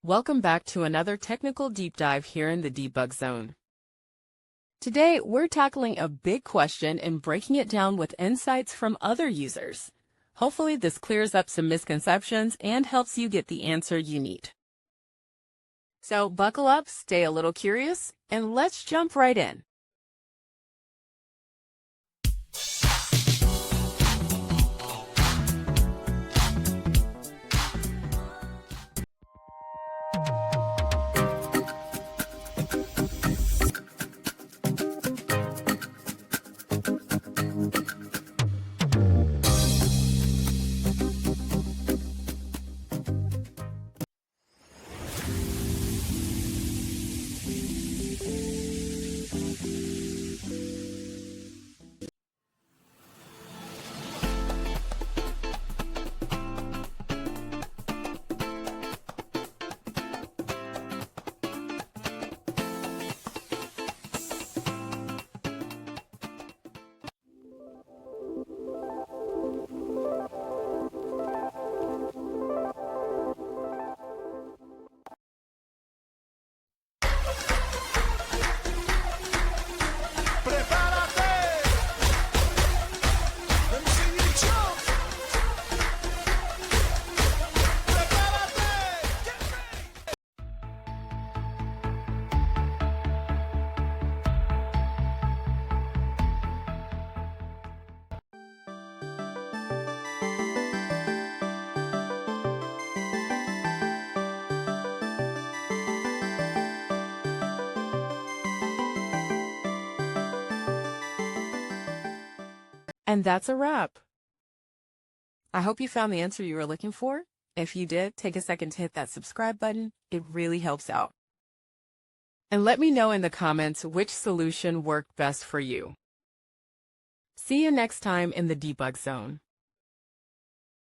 Welcome back to another technical deep dive here in the debug zone. Today, we're tackling a big question and breaking it down with insights from other users. Hopefully, this clears up some misconceptions and helps you get the answer you need. So buckle up, stay a little curious, and let's jump right in. And that's a wrap. I hope you found the answer you were looking for. If you did, take a second to hit that subscribe button. It really helps out. And let me know in the comments which solution worked best for you. See you next time in the debug zone.